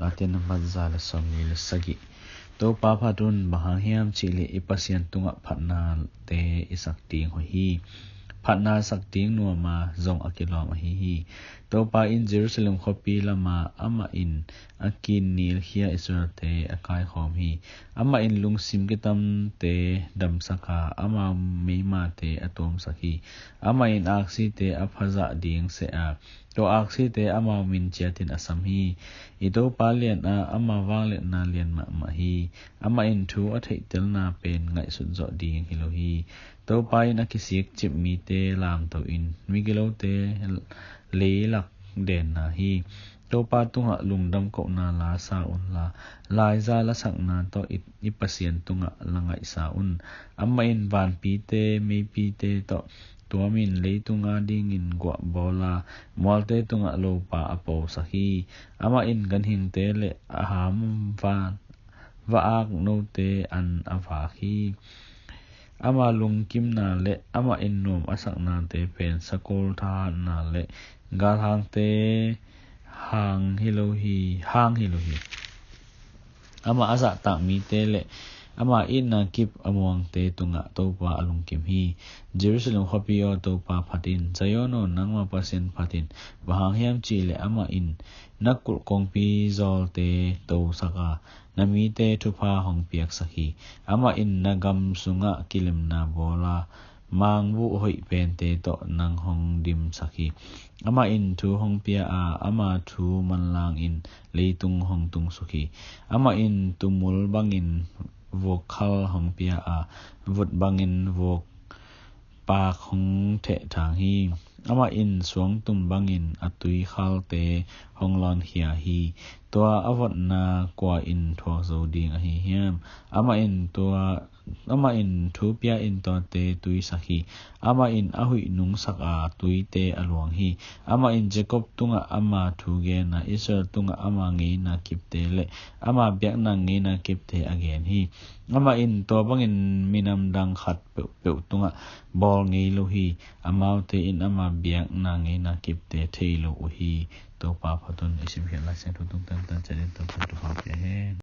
latin mazza la somni la sagi to pa phatun bahang hiam chile ipasian tunga phatna te isak ting ho hi phatna sak ting no ma zong akilom hi to pa in Jerusalem khopi lama ama in akin nil hia Israel te akai khom hi ama in lungsim kitam te dam saka ama meima te atom saki ama in aksi te aphaza ding se a to aksi te ama min chiatin asam hi ito palian a ama wanglet na lian ma hi ama in thu athai tel na pen ngai sut zo ding hilo hi to pai na kisik chip mi te lam to in migelo te leilak den na hi to pa tunga lungdam ko na la sa un la lai za la sak na to ipasian tunga langai sa un amma in van pi te me pi te to tuamin leitunga ding in gwa bola molte tunga lo pa apo sahi ama in ganhing te le aham van waak no te an avaki ama lungkim na le ama in nom asak na te pen sakol tha na le gal hang te hang hilohi ama asa ta mi te le ama in na kip among te tunga to pa alungkim hi Jerusalem khopio to pa phatin zayono nangma pasen phatin bahang hiam chi le ama in nakul kongpi zol te to saka nami te thupa hong piak sakhi ama in nagam sunga kilim na bola mangbu hoi pen te to nang hong dim sakhi ama in thu hong pia a ama thu manlang in leitung hong tung sukhi ama in tumul bangin vokhal hong pia a vut bangin vok pa hong the thang hi ama in suang tum bangin atui khal te honglon hia hi toa avot na kwa in thwa zo ding a hi hiam ama in thu pia in to te tui sakhi ama in ahui nung saka tui te alwang hi ama in Jacob tunga ama thu ge na Israel tunga ama nge na kip te le ama biak na nge na kip te again hi ama in to bangin minam dang khat pe tunga bol nge lo hi ama te in ama biak na nge na kip te thei lo hi to pa phatun isim hian la sen thu tung tan chalin to pa he